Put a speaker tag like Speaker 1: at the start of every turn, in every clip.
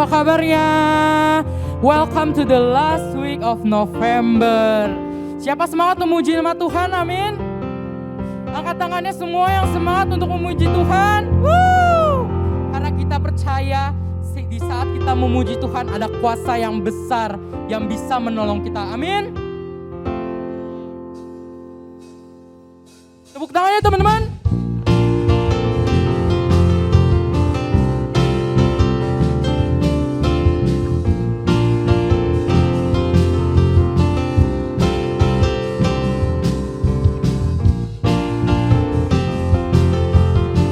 Speaker 1: apa kabarnya? Welcome to the last week of November. Siapa semangat memuji nama Tuhan? Amin. Angkat tangannya semua yang semangat untuk memuji Tuhan. Woo! Karena kita percaya di saat kita memuji Tuhan ada kuasa yang besar yang bisa menolong kita. Amin. Tepuk tangannya teman-teman.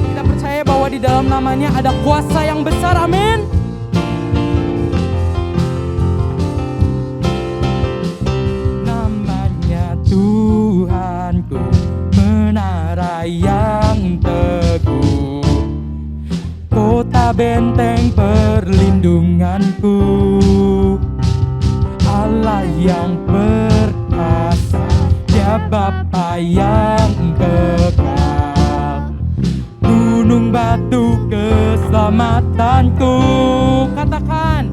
Speaker 1: Kita percaya bahwa di dalam namanya ada kuasa yang besar. Amin. Namanya Tuhanku, menara yang teguh, kota benteng perlindunganku, Allah yang perkasa, Dia Bapa yang kekal, gunung batu keselamatanku. Katakan,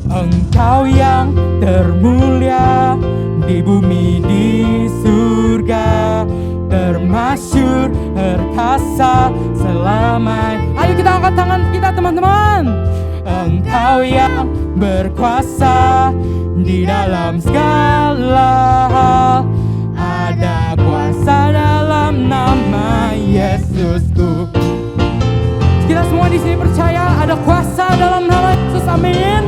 Speaker 1: Engkau yang termulia di bumi di surga, termasyur perkasa selamanya. Ayo kita angkat tangan kita teman-teman. Engkau yang berkuasa di dalam segala hal, ada kuasa dalam nama Yesusku. Kita semua di sini percaya ada kuasa dalam nama Yesus. Amin.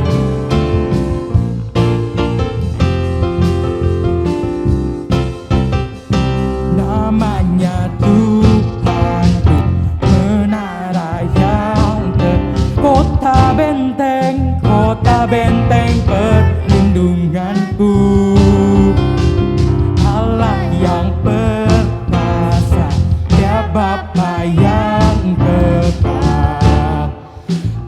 Speaker 1: Namanya Tuhanku, menara yang kota benteng perlindunganku, Allah yang perkasa, Dia Bapa yang kekal,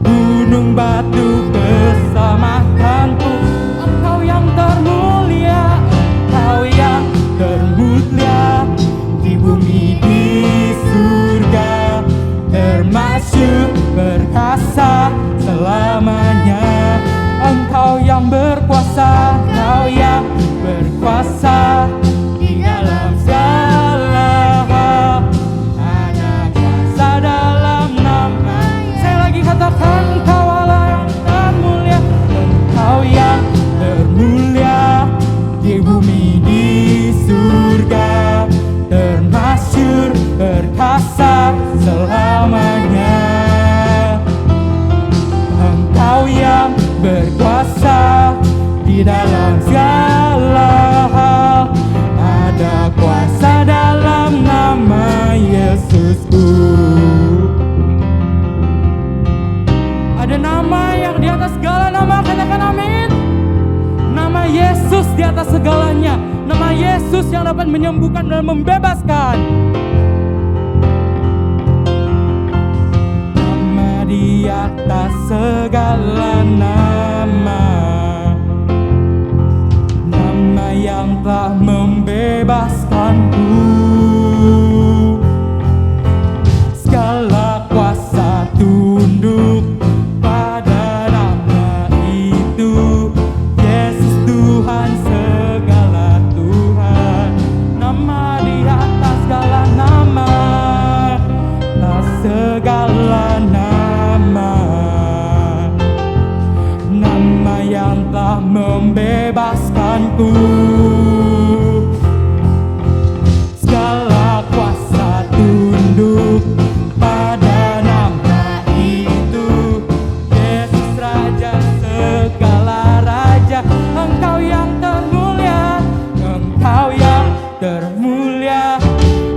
Speaker 1: gunung batu keselamatanku. Engkau yang termulia, Engkau yang termulia di bumi di surga, termasyur perkasa selamanya. Engkau yang berkuasa, Engkau yang berkuasa di dalam segala hal, ada kuasa dalam nama. Saya lagi katakan, Engkau Allah yang termulia, Engkau yang termulia di bumi di surga, termasyur perkasa selamanya. Engkau yang berkuasa di dalam segala hal, ada kuasa dalam nama Yesusku. Ada nama yang di atas segala nama, katakan amin. Nama Yesus di atas segalanya. Nama Yesus yang dapat menyembuhkan dan membebaskan. Nama di atas segala nama, nama yang telah membebaskanku. Segala kuasa tunduk pada nama itu, Yesus Tuhan segala Tuhan. Nama di atas segala nama, atas segala nama, nama yang telah membebaskanku. Segala kuasa tunduk pada nama itu, Yesus Raja segala raja. Engkau yang termulia, Engkau yang termulia,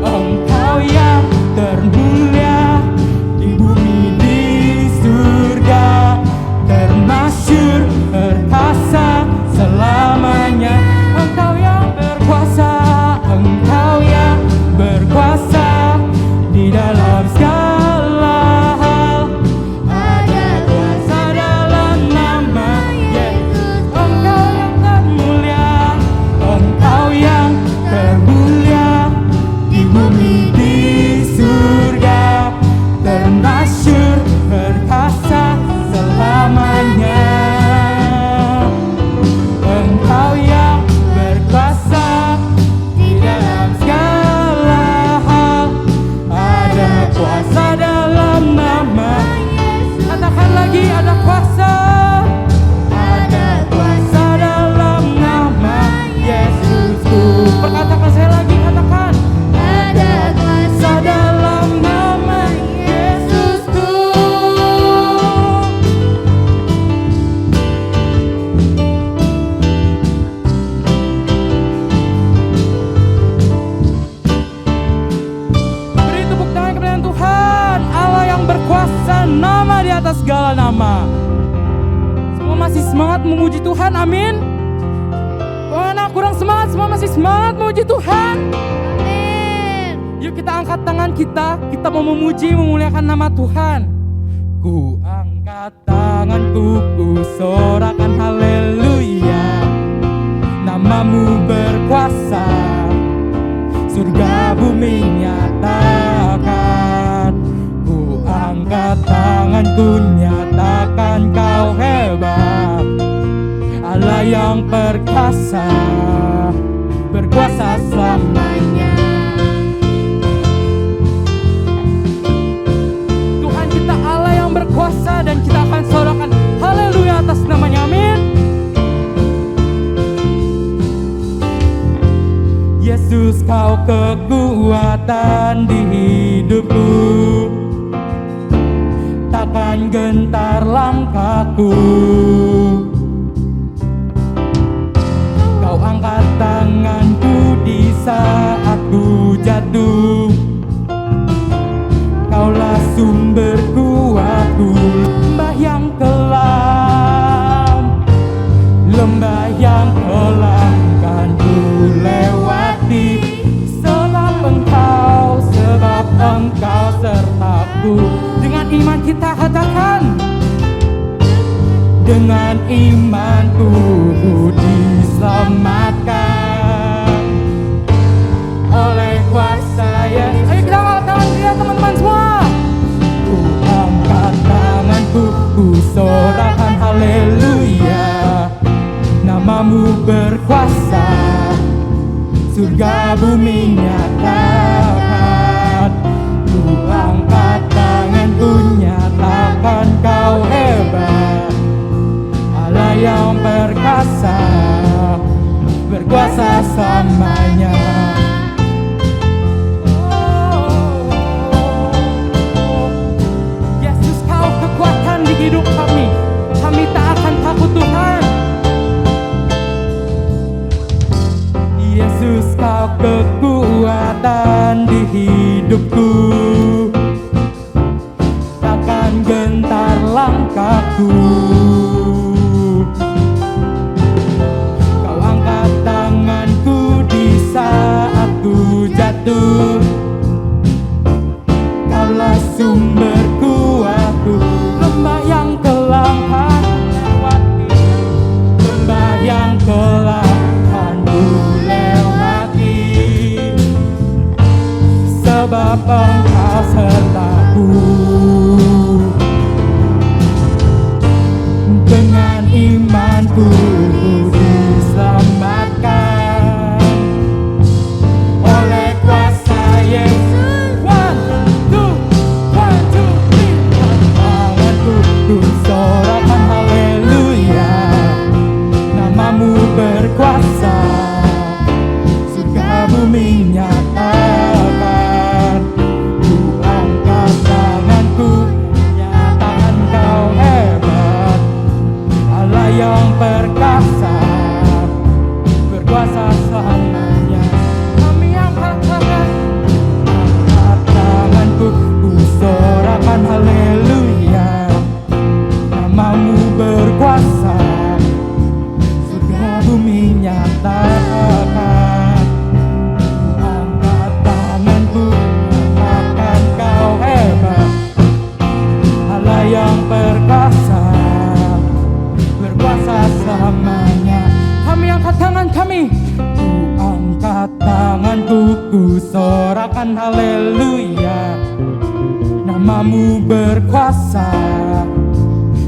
Speaker 1: Engkau yang termulia di bumi di surga, termasyur perkasa selamanya. Engkau yang berkuasa, Engkau yang berkuasa di dalam segala hal, ada kuasa dalam nama Yesus. Engkau yang termulia, Engkau yang termulia di bumi di surga, termasyur perkasa selamanya. semangat memuji Tuhan? Amin. Mana kurang semangat, semua masih semangat memuji Tuhan?
Speaker 2: Amin.
Speaker 1: Yuk kita angkat tangan kita mau memuji, memuliakan nama Tuhan. Ku angkat tanganku, ku sorakan haleluya. Namamu berkuasa, surga bumi nyatakan. Ku angkat tanganku, nyatakan kau hebat, Allah yang perkasa, berkuasa selamanya. Tuhan kita Allah yang berkuasa, dan kita akan sorakan haleluya atas namanya. Amin. Yesus, kau kekuatan di hidupku, takkan gentar langkahku. Kau angkat tanganku di saat ku jatuh, Kaulah sumber kuatku. Lembah yang kelam, lembah yang kelam kan ku lewati, sebab engkau sertaku. Dengan iman kita katakan, dengan imanku ku diselamatkan oleh kuasa Yesus. Ayo kita angkat tangan kita teman-teman semua. Ku angkat tanganku, ku sorakan haleluya. Namamu berkuasa, surga bumi nyatakan. Ku angkat tanganku, nyatakan kau hebat, Allah yang perkasa, berkuasa selamanya. Yesus, kau kekuatan di hidup kami, kami tak akan takut Tuhan. Yesus, kau kekuatan di hidupku, takkan gentar langkahku. Kau angkat tanganku di saat ku jatuh, Kaulah sumber kuatku. Lembah yang kelam kan lewati, lembah yang kelam kan ku lewati, sebab engkau sertaku. Dengan imanku diselamatkan oleh kuasa Yesus. One, two, three. Tanganku ku sorakan haleluya. Namamu berkuasa, surga bumi nyatakan. Ku angkat tanganku, nyatakan kau hebat, Allah yang perkasa, berkuasa selamanya. Kami angkat tanganku, ku sorakan haleluya. Namamu berkuasa, surga bumi nyatakan. Ku angkat tanganku, nyatakan kau hebat, Allah yang perkasa, berkuasa selamanya. Kami angkat tangan kami, ku angkat tanganku, ku sorakan haleluya. Namamu berkuasa,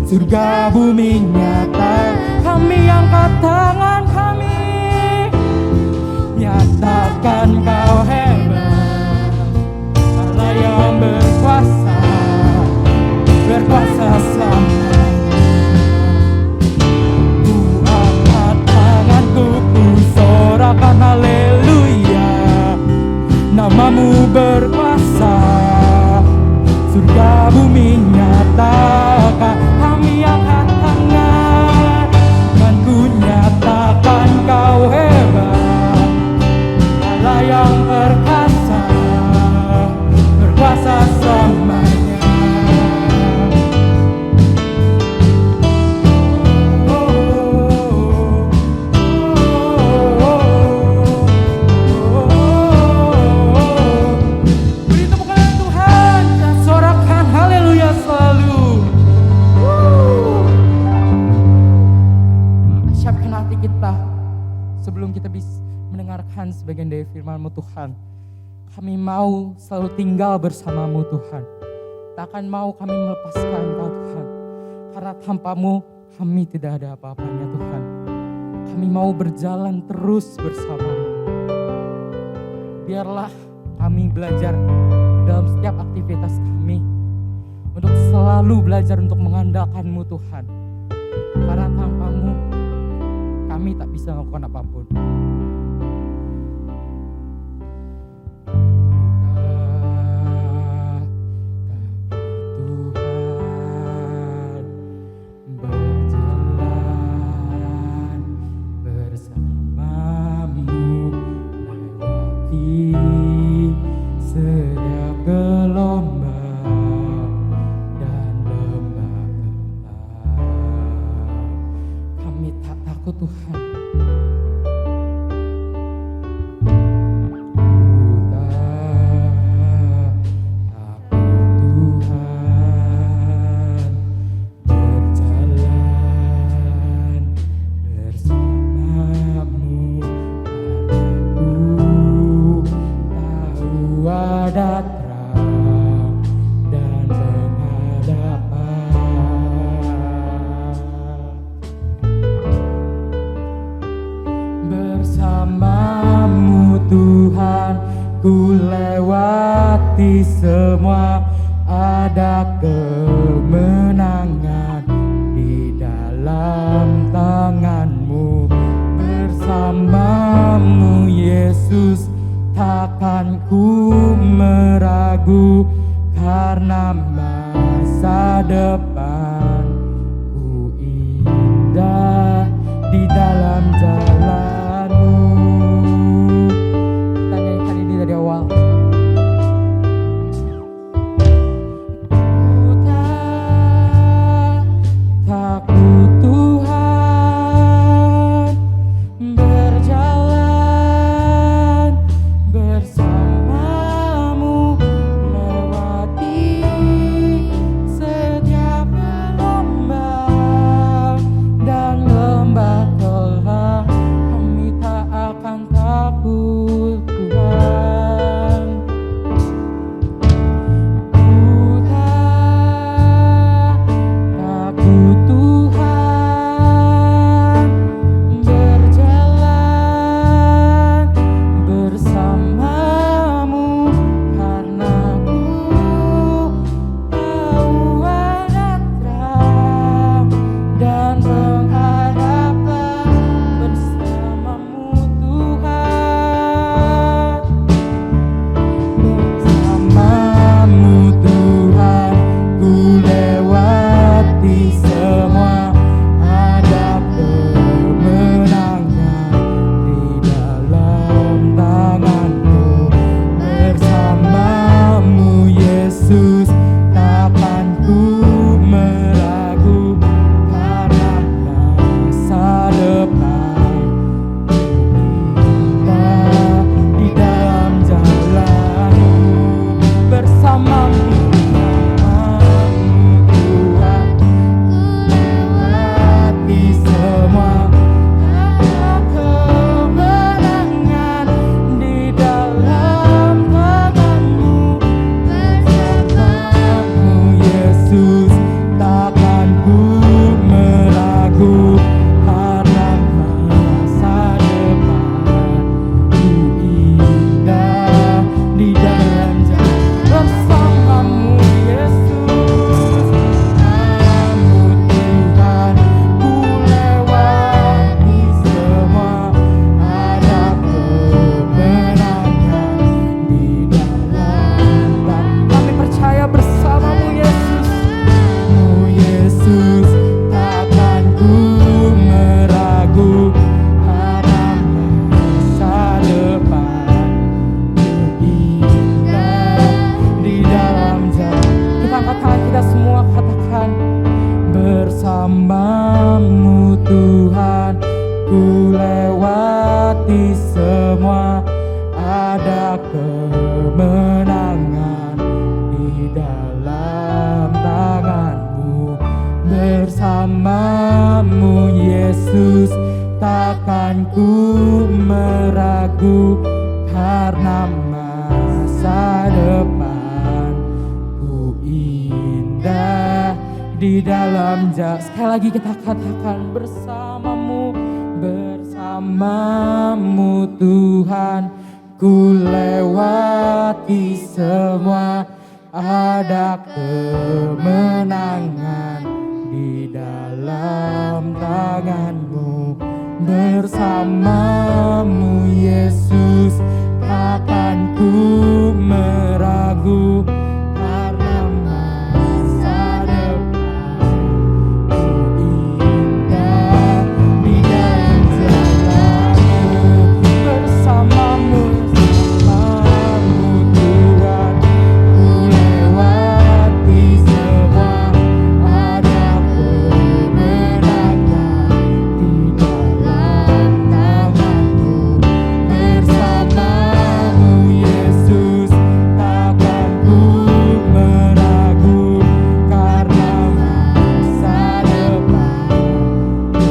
Speaker 1: surga bumi nyata. Kami angkat tangan kami, nyatakan kau hebat, Allah yang berkuasa, berkuasa selamanya. Ku sorakan haleluya. Namamu berkuasa, surga bumi nyatakan. Kami angkat tangan, dan ku nyatakan sebelum kita bisa mendengarkan sebagian dari firman-Mu Tuhan, kami mau selalu tinggal bersama-Mu Tuhan. Tak akan mau kami melepaskan Engkau Tuhan, karena tanpa-Mu kami tidak ada apa-apanya Tuhan. Kami mau berjalan terus bersama-Mu. Biarlah kami belajar dalam setiap aktivitas kami untuk selalu belajar untuk mengandalkan-Mu Tuhan. Karena tanpa-Mu kami tak bisa melakukan apapun. Tuhan, bersama-Mu Tuhan, ku lewati semua, ada kemenangan di dalam tangan-Mu. Bersama-Mu Yesus, takkan ku meragu, karena masa depan ku indah di dalam jalan-Mu. Kita nyanyikan ini dari awal. Ku tak takut Tuhan, berjalan bersama-Mu, lewati setiap gelombang dan lembah kelam. Kami tak akan takut Tuhan. Ku tak takut Tuhan, berjalan bersama-Mu, karena ku tahu ada terang dan pengharapan bersama-Mu Tuhan. Bersama-Mu Tuhan, ku lewati semua, ada kemenangan di dalam tangan-Mu. Bersama-Mu Yesus, takkan ku meragu, karena masa depan kita di dalam jalan-Mu. Bersama-Mu Tuhan, lewati semua, ada kemenangan di dalam tangan-Mu. Bersama-Mu Yesus, takkan ku meragu, karena masa depan ku indah di dalam jalan. Bersama-Mu Yesus, bersama-Mu Tuhan, ku lewati semua, ada kemenangan di dalam tangan. Kami percaya bersama-Mu Yesus, takkan ku meragu, karena masa depan ku indah di dalam jalan. Kita angkat tangan kita semua, katakan, bersama-Mu Tuhan, ku lewati semua, ada kemenangan di dalam tangan-Mu. Bersama-Mu Yesus, takkan ku meragu karena masa depan ku indah di dalam jalan. Sekali lagi kita katakan bersamamu, bersamamu Tuhan, ku lewati semua, ada kemenangan di dalam tanganmu. Bersamamu Yesus, takkan ku meragu karena masa depan ku indah di dalam jalanmu. Bersamamu, bersamamu Tuhan, ku lewati semua, ada kemenangan di dalam tanganmu. Bersamamu Yesus, takkan ku meragu karena masa depan ku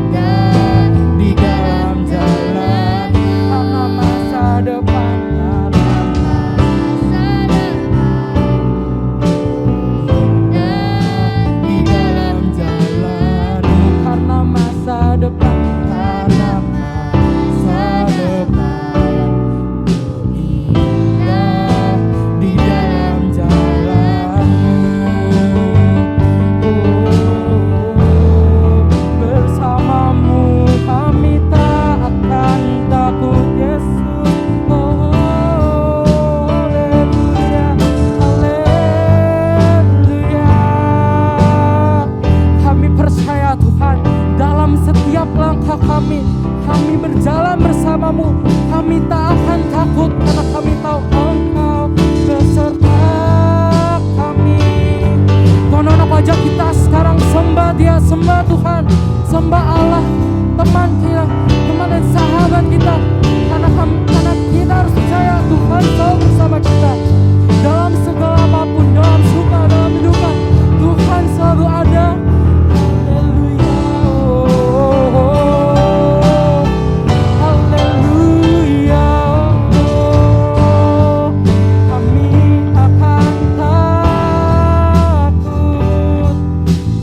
Speaker 1: indah di dalam jalan. Karena masa depan, karena masa depan di dalam jalan. Karena masa depan, karena masa depan ku indah di dalam jalanmu. Bersamamu kami tak akan takut Yesus. Haleluya, haleluya. Kami percaya Tuhan, dalam setiap langkah kami berjalan bersamamu. Kami tak akan takut karena kami tahu Engkau beserta kami. Tuhan, anak wajah kita sekarang sembah Dia, sembah Tuhan, sembah Allah, teman kita, teman dan sahabat kita. Karena kita harus percaya Tuhan selalu bersama kita. Dalam segala apapun, dalam suka, dalam duka, Tuhan selalu ada. Haleluya, haleluya. Kami akan takut,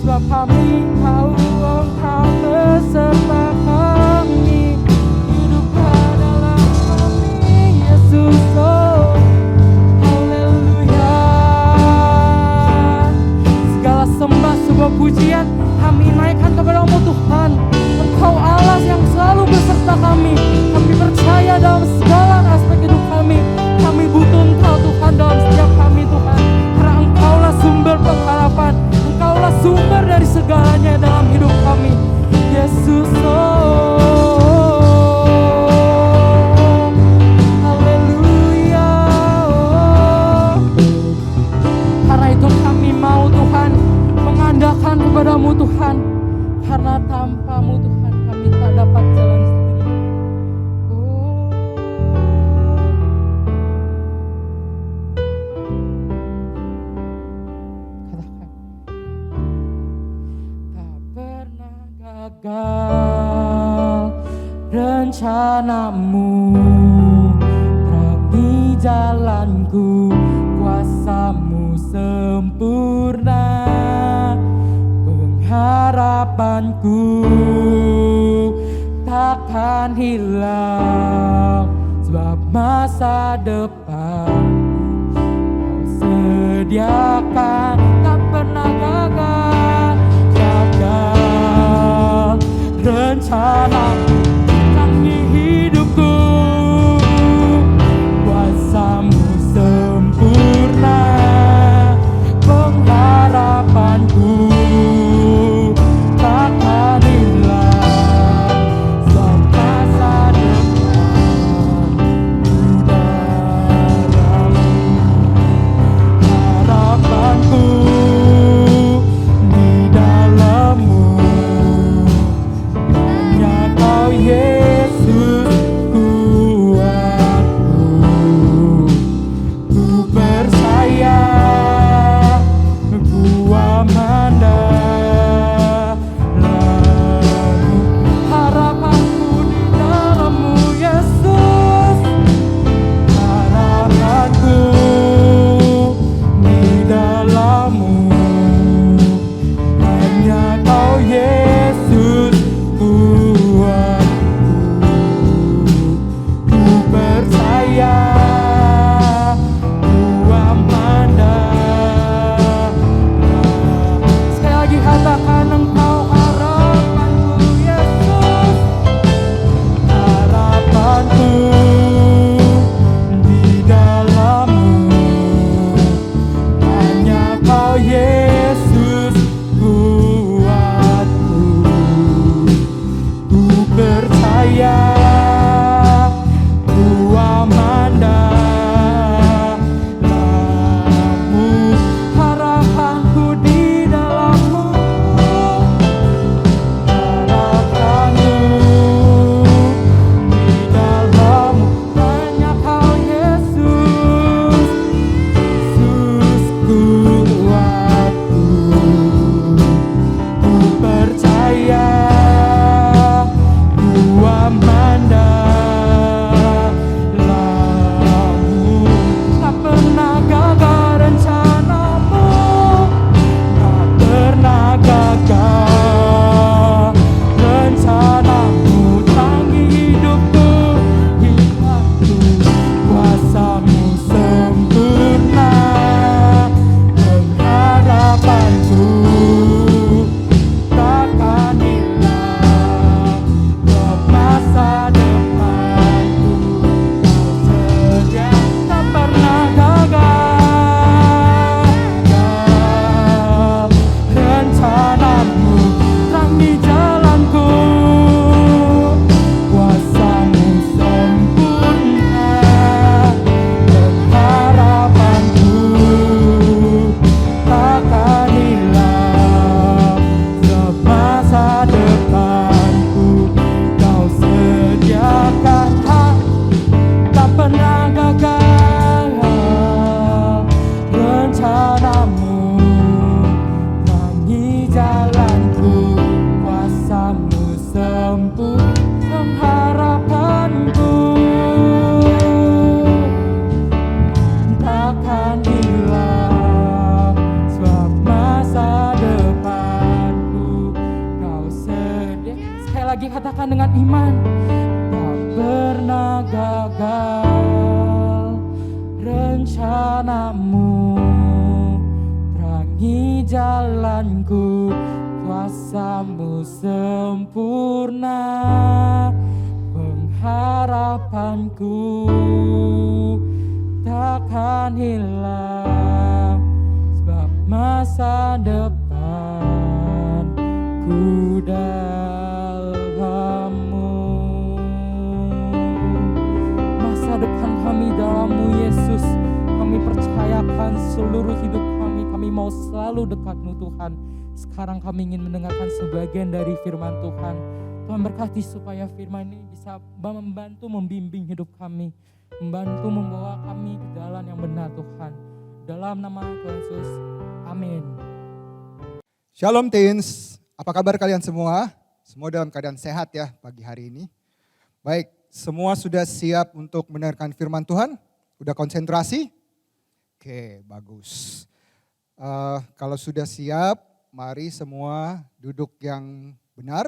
Speaker 1: sebab kami tahu Engkau beserta kami. Hidup dalam kami Yesus. Oh, haleluya. Segala sembah, sebuah pujian kami naikkan kepadamu Tuhan. Engkau Allah yang selalu beserta kami. Kami percaya dalam segala aspek hidup kami. Kami butuh Engkau Tuhan dalam setiap kami Tuhan. Karena Engkaulah sumber pengharapan. Engkaulah sumber dari segalanya dalam hidup kami. Yesus, oh, haleluya, oh. Karena itu kami mau Tuhan mengandalkan kepadamu Tuhan. Karena tanpamu Tuhan kami tak dapat jalan sendiri. Oh. Katakan. Tak pernah gagal rencanamu, terangi jalanku, kuasamu sempurna. Pengharapanku takkan hilang, sebab masa depan Kau sediakan. Tak pernah gagal rencanamu, terangi hidupku, kuasamu sempurna. Pengharapanku takkan hilang, sebab masa depan ku dalammu. Harapanku di dalammu, hanya Kau lagi katakan dengan iman. Tak pernah gagal rencanamu, terangi jalanku, kuasamu sempurna, pengharapanku takkan hilang, sebab masa depan ku dalammu. Masa depan kami dalammu Yesus, kami percayakan seluruh hidup kami mau selalu dekatmu Tuhan. Sekarang kami ingin mendengarkan sebagian dari firman Tuhan. Tuhan berkati supaya firman ini bisa membantu membimbing hidup kami, membantu membawa kami ke jalan yang benar Tuhan. Dalam nama Tuhan Yesus, amin.
Speaker 3: Shalom teens, apa kabar kalian semua? Semua dalam keadaan sehat ya pagi hari ini. Baik, semua sudah siap untuk mendengarkan firman Tuhan? Udah konsentrasi? Oke, bagus. Kalau sudah siap, mari semua duduk yang benar.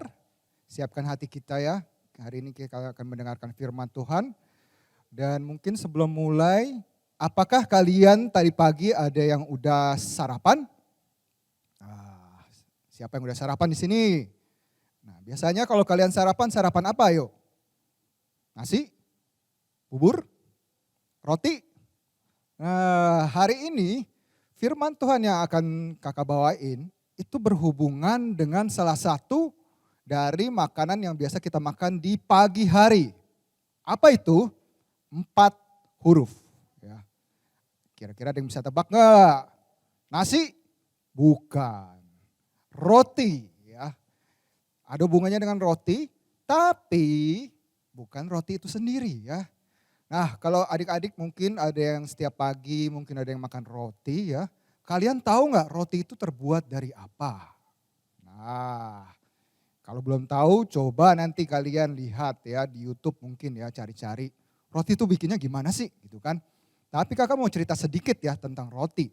Speaker 3: Siapkan hati kita ya. Hari ini kita akan mendengarkan firman Tuhan. Dan mungkin sebelum mulai, apakah kalian tadi pagi ada yang udah sarapan? Siapa yang udah sarapan di sini? Nah, biasanya kalau kalian sarapan apa yuk? Nasi? Bubur? Roti? Nah, hari ini firman Tuhan yang akan kakak bawain itu berhubungan dengan salah satu dari makanan yang biasa kita makan di pagi hari. Apa itu? 4 huruf. Ya. Kira-kira ada yang bisa tebak nggak? Nasi? Bukan. Roti. Ya. Ada hubungannya dengan roti, tapi bukan roti itu sendiri ya. Nah, kalau adik-adik mungkin ada yang setiap pagi mungkin ada yang makan roti ya. Kalian tahu nggak roti itu terbuat dari apa? Nah, kalau belum tahu coba nanti kalian lihat ya di YouTube mungkin ya cari-cari. Roti itu bikinnya gimana sih gitu kan. Tapi kakak mau cerita sedikit ya tentang roti.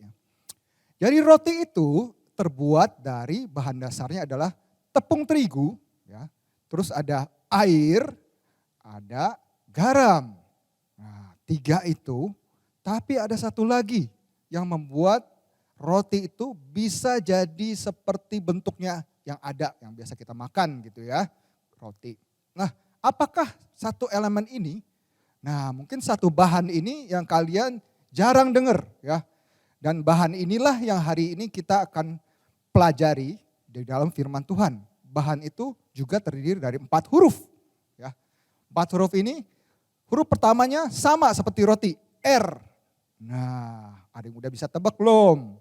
Speaker 3: Jadi roti itu terbuat dari bahan dasarnya adalah tepung terigu ya. Terus ada air, ada garam. Nah, 3 itu, tapi ada satu lagi yang membuat roti itu bisa jadi seperti bentuknya yang ada, yang biasa kita makan gitu ya, roti. Nah, apakah satu elemen ini? Nah, mungkin satu bahan ini yang kalian jarang dengar ya. Dan bahan inilah yang hari ini kita akan pelajari di dalam firman Tuhan. Bahan itu juga terdiri dari 4 huruf. Ya. 4 huruf ini, huruf pertamanya sama seperti roti, R. Nah, ada yang udah bisa tebak belum?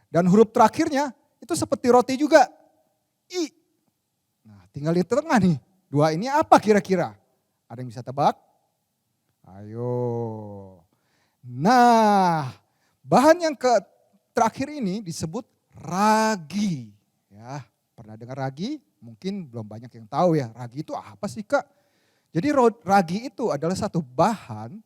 Speaker 3: Dan huruf terakhirnya itu seperti roti juga, I. Nah, tinggal di tengah nih, 2 ini apa kira-kira? Ada yang bisa tebak? Ayo. Nah, bahan yang terakhir ini disebut ragi. Ya, pernah dengar ragi? Mungkin belum banyak yang tahu ya. Ragi itu apa sih Kak? Jadi ragi itu adalah satu bahan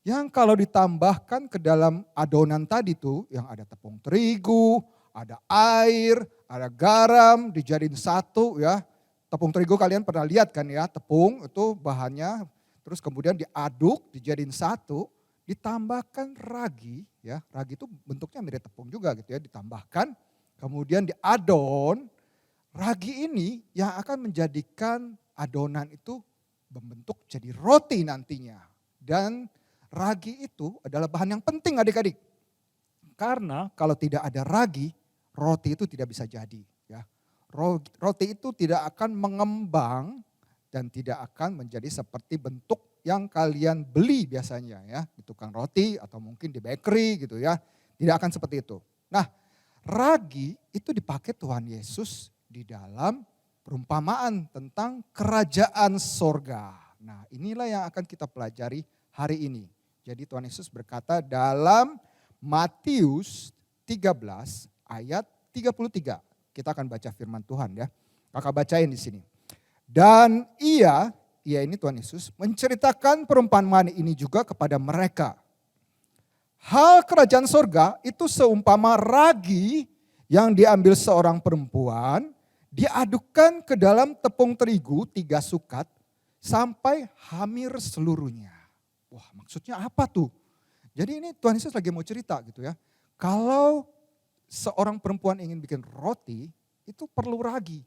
Speaker 3: yang kalau ditambahkan ke dalam adonan tadi tuh yang ada tepung terigu, ada air, ada garam dijadiin satu ya. Tepung terigu kalian pernah lihat kan ya, tepung itu bahannya terus kemudian diaduk dijadiin satu, ditambahkan ragi ya. Ragi itu bentuknya mirip tepung juga gitu ya, ditambahkan kemudian diadon. Ragi ini yang akan menjadikan adonan itu membentuk jadi roti nantinya. Dan ragi itu adalah bahan yang penting adik-adik. Karena kalau tidak ada ragi, roti itu tidak bisa jadi. Ya. Roti itu tidak akan mengembang dan tidak akan menjadi seperti bentuk yang kalian beli biasanya ya. Di tukang roti atau mungkin di bakery gitu ya. Tidak akan seperti itu. Nah, ragi itu dipakai Tuhan Yesus di dalam perumpamaan tentang kerajaan sorga. Nah, inilah yang akan kita pelajari hari ini. Jadi Tuhan Yesus berkata dalam Matius 13 ayat 33. Kita akan baca firman Tuhan ya. Kakak bacain di sini. Dan ia ini Tuhan Yesus menceritakan perumpamaan ini juga kepada mereka. Hal kerajaan sorga itu seumpama ragi yang diambil seorang perempuan diadukkan ke dalam tepung terigu 3 sukat sampai hamir seluruhnya. Wah, maksudnya apa tuh? Jadi ini Tuhan Yesus lagi mau cerita gitu ya. Kalau seorang perempuan ingin bikin roti, itu perlu ragi.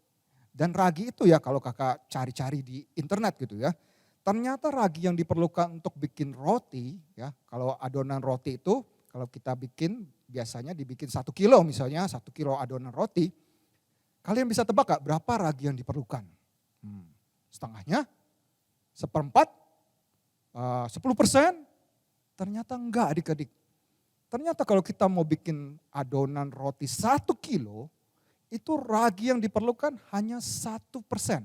Speaker 3: Dan ragi itu ya kalau kakak cari-cari di internet gitu ya. Ternyata ragi yang diperlukan untuk bikin roti, ya kalau adonan roti itu, kalau kita bikin biasanya dibikin 1 kilo misalnya, 1 kilo adonan roti. Kalian bisa tebak gak berapa ragi yang diperlukan? Setengahnya, 1/4, 10%? Ternyata enggak adik-adik. Ternyata kalau kita mau bikin adonan roti 1 kilo, itu ragi yang diperlukan hanya 1%.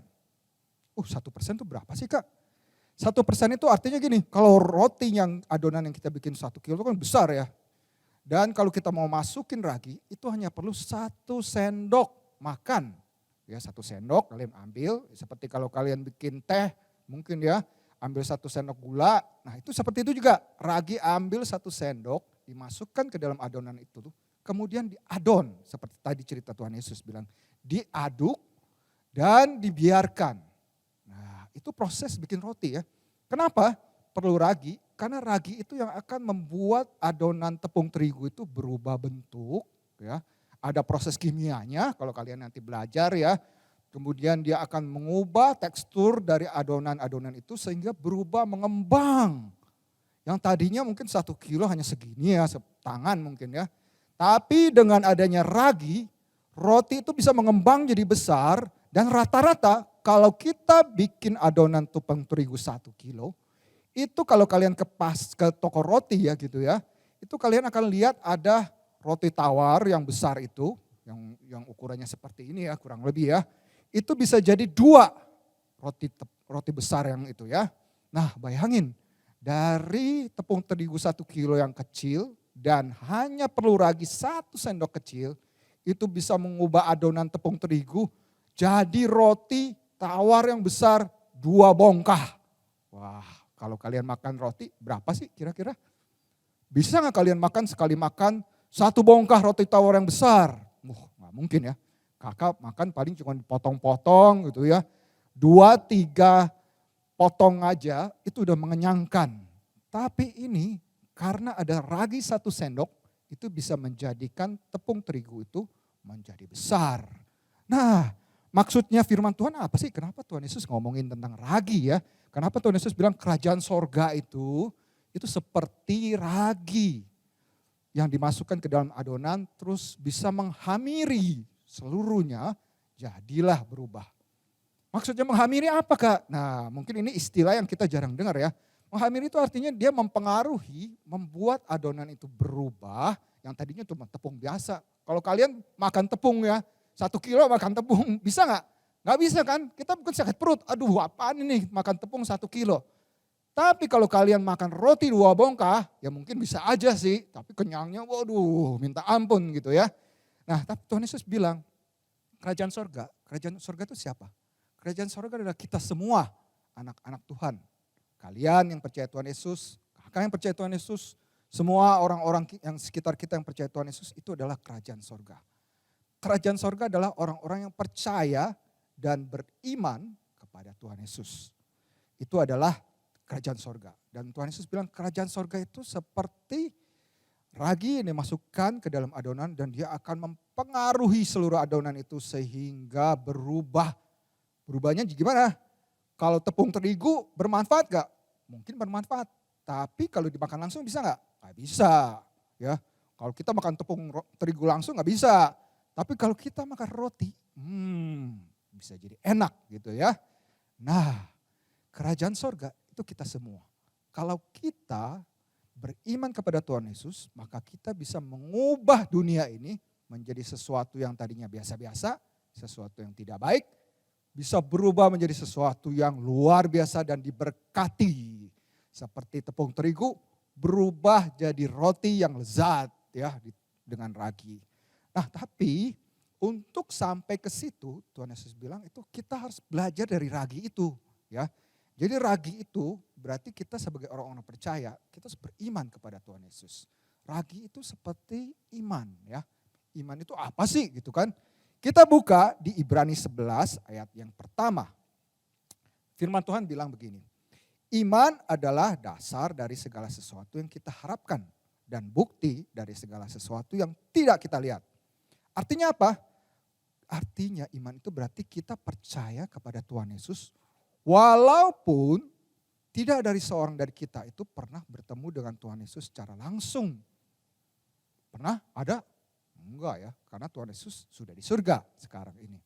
Speaker 3: 1% itu berapa sih kak? 1% itu artinya gini, kalau roti yang adonan yang kita bikin 1 kilo itu kan besar ya. Dan kalau kita mau masukin ragi, itu hanya perlu 1 sendok makan. Ya 1 sendok kalian ambil, seperti kalau kalian bikin teh mungkin ya, ambil 1 sendok gula. Nah itu seperti itu juga, ragi ambil 1 sendok, dimasukkan ke dalam adonan itu tuh. Kemudian diadon, seperti tadi cerita Tuhan Yesus bilang, diaduk dan dibiarkan. Nah itu proses bikin roti ya. Kenapa perlu ragi? Karena ragi itu yang akan membuat adonan tepung terigu itu berubah bentuk. Ya. Ada proses kimianya kalau kalian nanti belajar ya. Kemudian dia akan mengubah tekstur dari adonan-adonan itu sehingga berubah mengembang. Yang tadinya mungkin 1 kilo hanya segini ya, setangan mungkin ya. Tapi dengan adanya ragi, roti itu bisa mengembang jadi besar dan rata-rata kalau kita bikin adonan tepung terigu 1 kilo, itu kalau kalian ke toko roti ya gitu ya, itu kalian akan lihat ada roti tawar yang besar itu, yang ukurannya seperti ini ya kurang lebih ya, itu bisa jadi 2 roti besar yang itu ya. Nah bayangin, dari tepung terigu 1 kilo yang kecil, dan hanya perlu ragi 1 sendok kecil, itu bisa mengubah adonan tepung terigu jadi roti tawar yang besar 2 bongkah. Wah kalau kalian makan roti berapa sih kira-kira? Bisa gak kalian makan sekali makan 1 bongkah roti tawar yang besar? Gak mungkin ya. Kakak makan paling cuma potong-potong gitu ya. 2-3 potong aja itu udah mengenyangkan. Tapi ini karena ada ragi 1 sendok, itu bisa menjadikan tepung terigu itu menjadi besar. Nah, maksudnya firman Tuhan apa sih? Kenapa Tuhan Yesus ngomongin tentang ragi ya? Kenapa Tuhan Yesus bilang kerajaan sorga itu seperti ragi yang dimasukkan ke dalam adonan terus bisa menghamiri seluruhnya, jadilah berubah. Maksudnya menghamiri apa kak? Nah mungkin ini istilah yang kita jarang dengar ya. Menghamiri itu artinya dia mempengaruhi, membuat adonan itu berubah, yang tadinya cuma tepung biasa. Kalau kalian makan tepung ya, 1 kilo makan tepung, bisa nggak? Nggak bisa kan? Kita mungkin sakit perut, aduh apaan ini makan tepung 1 kilo. Tapi kalau kalian makan roti 2 bongkah, ya mungkin bisa aja sih, tapi kenyangnya waduh minta ampun gitu ya. Nah tapi Tuhan Yesus bilang, kerajaan sorga itu siapa? Kerajaan sorga adalah kita semua, anak-anak Tuhan. Kalian yang percaya Tuhan Yesus, kakak yang percaya Tuhan Yesus, semua orang-orang yang sekitar kita yang percaya Tuhan Yesus itu adalah kerajaan sorga. Kerajaan sorga adalah orang-orang yang percaya dan beriman kepada Tuhan Yesus. Itu adalah kerajaan sorga. Dan Tuhan Yesus bilang kerajaan sorga itu seperti ragi yang dimasukkan ke dalam adonan dan dia akan mempengaruhi seluruh adonan itu sehingga berubah. Berubahnya gimana? Kalau tepung terigu bermanfaat gak? Mungkin bermanfaat. Tapi kalau dimakan langsung bisa gak? Gak bisa. Ya, kalau kita makan tepung terigu langsung gak bisa. Tapi kalau kita makan roti, bisa jadi enak gitu ya. Nah, kerajaan sorga itu kita semua. Kalau kita beriman kepada Tuhan Yesus, maka kita bisa mengubah dunia ini menjadi sesuatu yang tadinya biasa-biasa, sesuatu yang tidak baik, bisa berubah menjadi sesuatu yang luar biasa dan diberkati. Seperti tepung terigu berubah jadi roti yang lezat ya dengan ragi. Nah tapi untuk sampai ke situ Tuhan Yesus bilang itu kita harus belajar dari ragi itu ya. Jadi ragi itu berarti kita sebagai orang-orang percaya kita harus beriman kepada Tuhan Yesus. Ragi itu seperti iman ya. Iman itu apa sih gitu kan? Kita buka di Ibrani 11 ayat yang pertama. Firman Tuhan bilang begini. Iman adalah dasar dari segala sesuatu yang kita harapkan. Dan bukti dari segala sesuatu yang tidak kita lihat. Artinya apa? Artinya iman itu berarti kita percaya kepada Tuhan Yesus. Walaupun tidak dari seorang dari kita itu pernah bertemu dengan Tuhan Yesus secara langsung. Pernah? Ada? Enggak ya, karena Tuhan Yesus sudah di surga sekarang ini.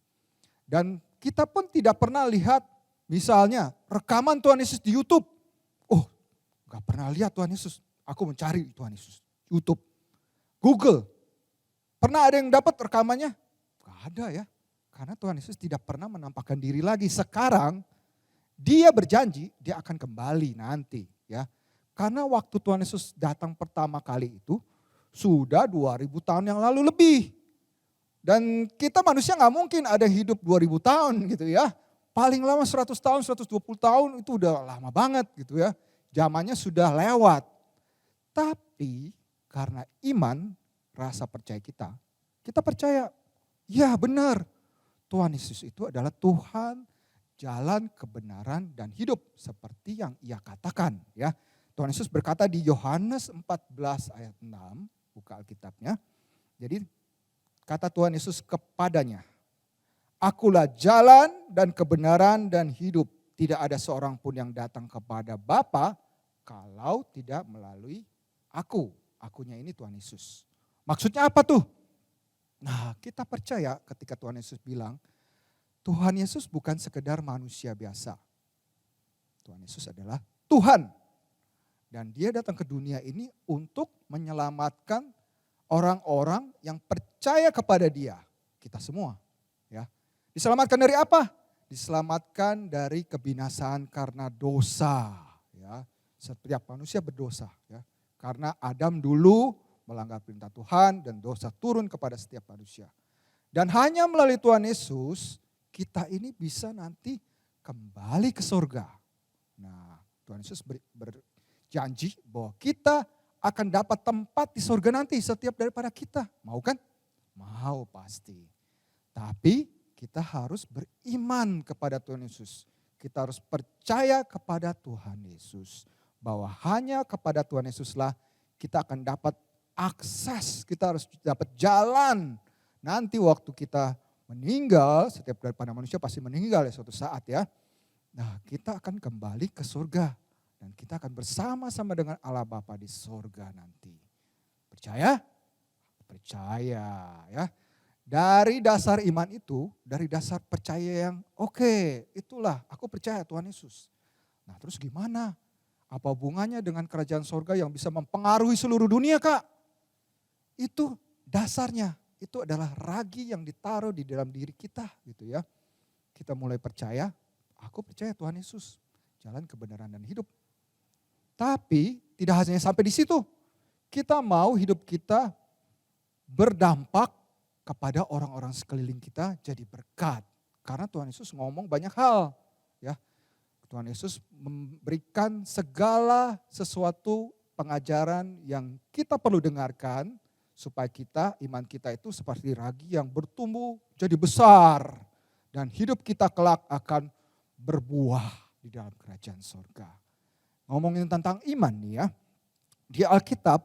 Speaker 3: Dan kita pun tidak pernah lihat misalnya rekaman Tuhan Yesus di YouTube. Oh, enggak pernah lihat Tuhan Yesus. Aku mencari Tuhan Yesus. YouTube, Google. Pernah ada yang dapat rekamannya? Enggak ada ya. Karena Tuhan Yesus tidak pernah menampakkan diri lagi. Sekarang dia berjanji dia akan kembali nanti ya. Karena waktu Tuhan Yesus datang pertama kali itu sudah 2000 tahun yang lalu lebih. Dan kita manusia gak mungkin ada yang hidup 2000 tahun gitu ya. Paling lama 100 tahun, 120 tahun itu udah lama banget gitu ya. Zamannya sudah lewat. Tapi karena iman, rasa percaya kita percaya, ya benar. Tuhan Yesus itu adalah Tuhan, jalan, kebenaran, dan hidup. Seperti yang ia katakan ya. Tuhan Yesus berkata di Yohanes 14 ayat 6, buka Alkitabnya. Jadi kata Tuhan Yesus kepadanya, Akulah jalan dan kebenaran dan hidup. Tidak ada seorang pun yang datang kepada Bapa kalau tidak melalui aku. Akunya ini Tuhan Yesus. Maksudnya apa tuh? Nah, kita percaya ketika Tuhan Yesus bilang, Tuhan Yesus bukan sekedar manusia biasa. Tuhan Yesus adalah Tuhan. Dan dia datang ke dunia ini untuk menyelamatkan orang-orang yang percaya kepada dia. Kita semua. Ya. Diselamatkan dari apa? Diselamatkan dari kebinasaan karena dosa. Ya. Setiap manusia berdosa. Ya. Karena Adam dulu melanggar perintah Tuhan dan dosa turun kepada setiap manusia. Dan hanya melalui Tuhan Yesus kita ini bisa nanti kembali ke surga. Nah, Tuhan Yesus berjanji bahwa kita akan dapat tempat di surga nanti setiap daripada kita. Mau kan? Mau pasti. Tapi kita harus beriman kepada Tuhan Yesus. Kita harus percaya kepada Tuhan Yesus. Bahwa hanya kepada Tuhan Yesuslah kita akan dapat akses, kita harus dapat jalan. Nanti waktu kita meninggal, setiap daripada manusia pasti meninggal ya suatu saat ya. Nah kita akan kembali ke surga. Dan kita akan bersama-sama dengan Allah Bapa di surga nanti. Percaya? Percaya ya. Dari dasar iman itu, dari dasar percaya yang oke, itulah aku percaya Tuhan Yesus. Nah terus gimana? Apa hubungannya dengan kerajaan surga yang bisa mempengaruhi seluruh dunia Kak? Itu dasarnya, itu adalah ragi yang ditaruh di dalam diri kita gitu ya. Kita mulai percaya, aku percaya Tuhan Yesus, jalan kebenaran dan hidup. Tapi tidak hanya sampai di situ. Kita mau hidup kita berdampak kepada orang-orang sekeliling kita jadi berkat. Karena Tuhan Yesus ngomong banyak hal ya. Tuhan Yesus memberikan segala sesuatu pengajaran yang kita perlu dengarkan supaya iman kita itu seperti ragi yang bertumbuh jadi besar dan hidup kita kelak akan berbuah di dalam kerajaan surga. Ngomongin tentang iman nih ya, di Alkitab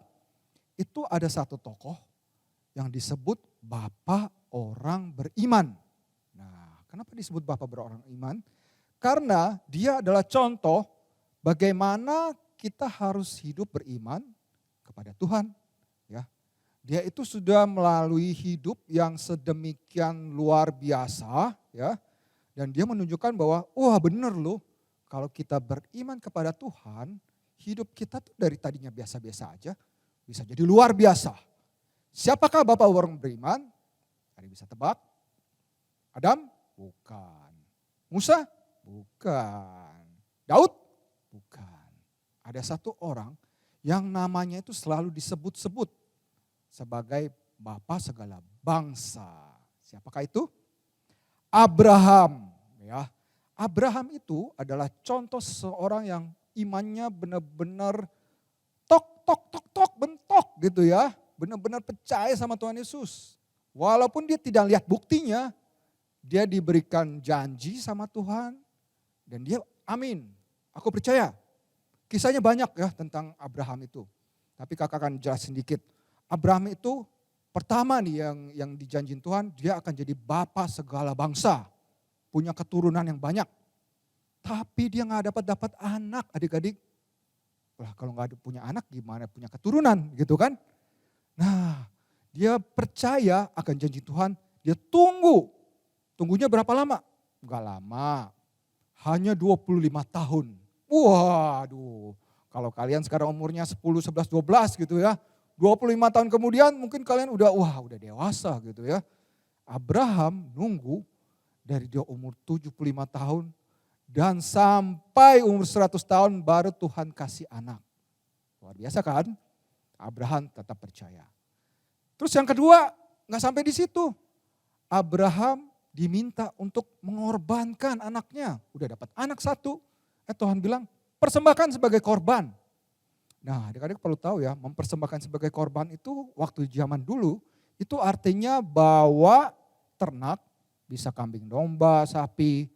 Speaker 3: itu ada satu tokoh yang disebut Bapa orang beriman. Nah, kenapa disebut Bapa berorang iman? Karena dia adalah contoh bagaimana kita harus hidup beriman kepada Tuhan. Ya, dia itu sudah melalui hidup yang sedemikian luar biasa, ya, dan dia menunjukkan bahwa, wah bener loh, kalau kita beriman kepada Tuhan, hidup kita tuh dari tadinya biasa-biasa aja, bisa jadi luar biasa. Siapakah Bapak orang beriman? Ada bisa tebak? Adam? Bukan. Musa? Bukan. Daud? Bukan. Ada satu orang yang namanya itu selalu disebut-sebut sebagai Bapa segala bangsa. Siapakah itu? Abraham. Ya. Abraham itu adalah contoh seorang yang imannya benar-benar bentok gitu ya. Benar-benar percaya sama Tuhan Yesus. Walaupun dia tidak lihat buktinya, dia diberikan janji sama Tuhan. Dan dia amin, aku percaya. Kisahnya banyak ya tentang Abraham itu. Tapi kakak akan jelas sedikit. Abraham itu pertama nih yang dijanjiin Tuhan, dia akan jadi bapa segala bangsa. Punya keturunan yang banyak. Tapi dia gak dapat anak adik-adik. Lah kalau gak punya anak gimana punya keturunan gitu kan. Nah dia percaya akan janji Tuhan, dia tunggu. Tunggunya berapa lama? Gak lama, hanya 25 tahun. Waduh, kalau kalian sekarang umurnya 10, 11, 12 gitu ya. 25 tahun kemudian mungkin kalian udah dewasa gitu ya. Abraham nunggu dari dia umur 75 tahun dan sampai umur 100 tahun baru Tuhan kasih anak. Luar biasa kan? Abraham tetap percaya. Terus yang kedua, gak sampai di situ. Abraham diminta untuk mengorbankan anaknya. Udah dapat anak satu, Tuhan bilang persembahkan sebagai korban. Nah adik-adik perlu tahu ya, mempersembahkan sebagai korban itu waktu zaman dulu, itu artinya bawa ternak, bisa kambing domba, sapi,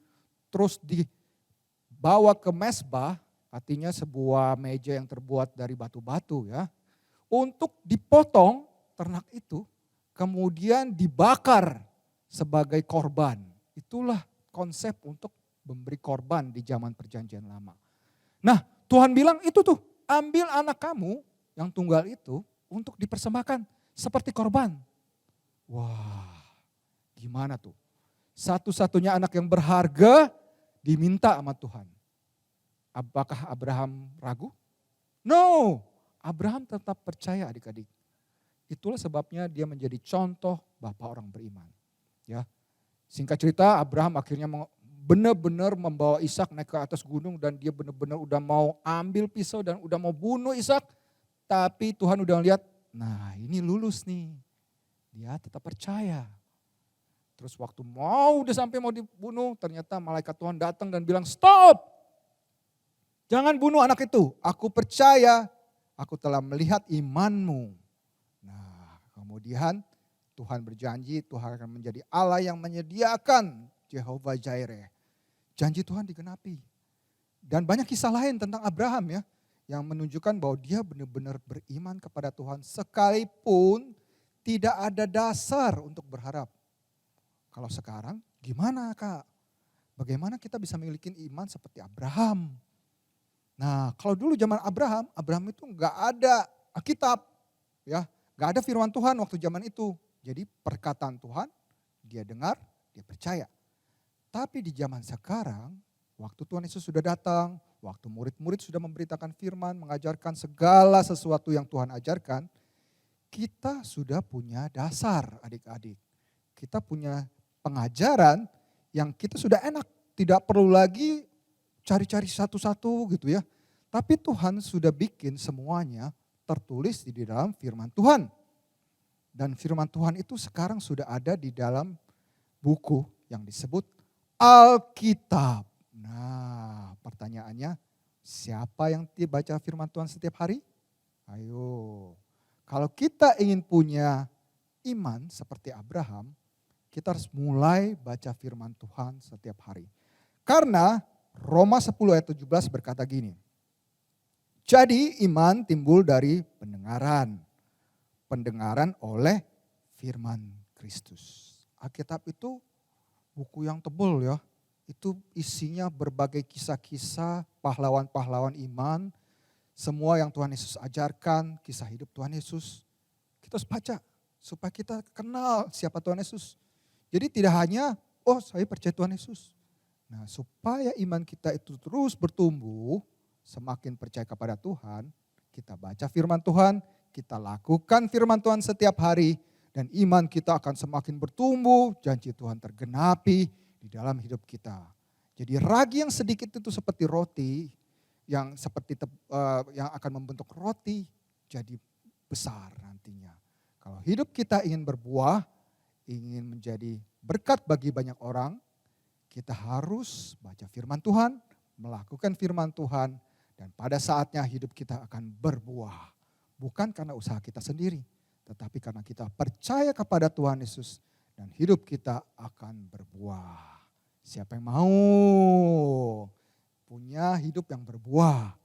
Speaker 3: terus dibawa ke mesbah, artinya sebuah meja yang terbuat dari batu-batu ya. Untuk dipotong ternak itu, kemudian dibakar sebagai korban. Itulah konsep untuk memberi korban di zaman perjanjian lama. Nah Tuhan bilang itu tuh, ambil anak kamu yang tunggal itu untuk dipersembahkan seperti korban. Wah gimana tuh? Satu-satunya anak yang berharga diminta sama Tuhan. Apakah Abraham ragu? No, Abraham tetap percaya adik-adik. Itulah sebabnya dia menjadi contoh bapak orang beriman. Ya, singkat cerita Abraham akhirnya benar-benar membawa Ishak naik ke atas gunung dan dia benar-benar udah mau ambil pisau dan udah mau bunuh Ishak. Tapi Tuhan udah lihat, nah ini lulus nih. Dia tetap percaya. Terus waktu udah sampai mau dibunuh, ternyata malaikat Tuhan datang dan bilang, stop! Jangan bunuh anak itu, aku percaya, aku telah melihat imanmu. Nah kemudian Tuhan berjanji, Tuhan akan menjadi Allah yang menyediakan Jehovah Jireh. Janji Tuhan digenapi. Dan banyak kisah lain tentang Abraham ya, yang menunjukkan bahwa dia benar-benar beriman kepada Tuhan sekalipun tidak ada dasar untuk berharap. Kalau sekarang gimana Kak? Bagaimana kita bisa memiliki iman seperti Abraham? Nah kalau dulu zaman Abraham itu gak ada Alkitab. Ya, gak ada firman Tuhan waktu zaman itu. Jadi perkataan Tuhan dia dengar, dia percaya. Tapi di zaman sekarang, waktu Tuhan Yesus sudah datang, waktu murid-murid sudah memberitakan firman, mengajarkan segala sesuatu yang Tuhan ajarkan, kita sudah punya dasar adik-adik. Kita punya pengajaran yang kita sudah enak, tidak perlu lagi cari-cari satu-satu gitu ya. Tapi Tuhan sudah bikin semuanya tertulis di dalam firman Tuhan. Dan firman Tuhan itu sekarang sudah ada di dalam buku yang disebut Alkitab. Nah pertanyaannya, siapa yang baca firman Tuhan setiap hari? Ayo, kalau kita ingin punya iman seperti Abraham, kita harus mulai baca firman Tuhan setiap hari. Karena Roma 10 ayat 17 berkata gini, jadi iman timbul dari pendengaran. Pendengaran oleh firman Kristus. Alkitab itu buku yang tebal ya. Itu isinya berbagai kisah-kisah pahlawan-pahlawan iman. Semua yang Tuhan Yesus ajarkan, kisah hidup Tuhan Yesus. Kita harus baca supaya kita kenal siapa Tuhan Yesus. Jadi tidak hanya, saya percaya Tuhan Yesus. Nah supaya iman kita itu terus bertumbuh, semakin percaya kepada Tuhan, kita baca firman Tuhan, kita lakukan firman Tuhan setiap hari, dan iman kita akan semakin bertumbuh, janji Tuhan tergenapi di dalam hidup kita. Jadi ragi yang sedikit itu seperti roti, yang akan membentuk roti jadi besar nantinya. Kalau hidup kita ingin berbuah, ingin menjadi berkat bagi banyak orang, kita harus baca firman Tuhan, melakukan firman Tuhan, dan pada saatnya hidup kita akan berbuah. Bukan karena usaha kita sendiri, tetapi karena kita percaya kepada Tuhan Yesus dan hidup kita akan berbuah. Siapa yang mau punya hidup yang berbuah?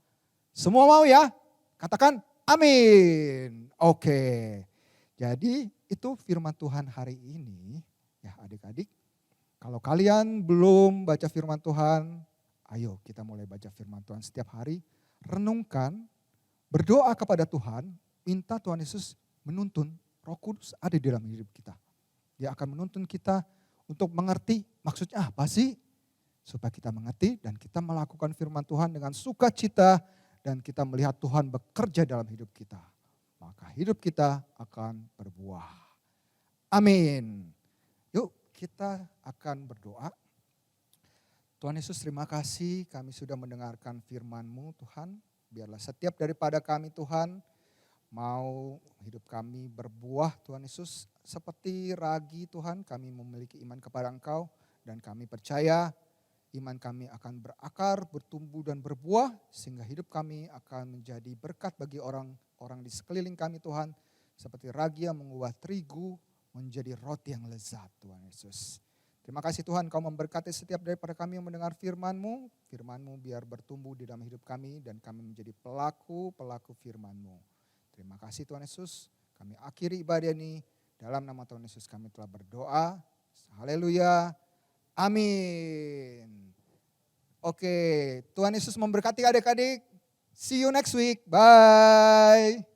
Speaker 3: Semua mau ya? Katakan amin. Oke. Jadi itu firman Tuhan hari ini ya adik-adik. Kalau kalian belum baca firman Tuhan, ayo kita mulai baca firman Tuhan setiap hari. Renungkan, berdoa kepada Tuhan, minta Tuhan Yesus menuntun, Roh Kudus ada di dalam hidup kita. Dia akan menuntun kita untuk mengerti maksudnya apa sih? Supaya kita mengerti dan kita melakukan firman Tuhan dengan sukacita dan kita melihat Tuhan bekerja dalam hidup kita. Maka hidup kita akan berbuah. Amin. Yuk kita akan berdoa. Tuhan Yesus terima kasih kami sudah mendengarkan firman-Mu Tuhan. Biarlah setiap daripada kami Tuhan mau hidup kami berbuah Tuhan Yesus. Seperti ragi Tuhan kami memiliki iman kepada Engkau dan kami percaya iman kami akan berakar, bertumbuh dan berbuah sehingga hidup kami akan menjadi berkat bagi orang-orang di sekeliling kami Tuhan. Seperti ragi yang mengubah terigu menjadi roti yang lezat Tuhan Yesus. Terima kasih Tuhan Kau memberkati setiap daripada kami yang mendengar firman-Mu. Firman-Mu biar bertumbuh di dalam hidup kami dan kami menjadi pelaku-pelaku firman-Mu. Terima kasih Tuhan Yesus. Kami akhiri ibadah ini. Dalam nama Tuhan Yesus kami telah berdoa. Haleluya. Amin. Oke, Tuhan Yesus memberkati adik-adik. See you next week. Bye.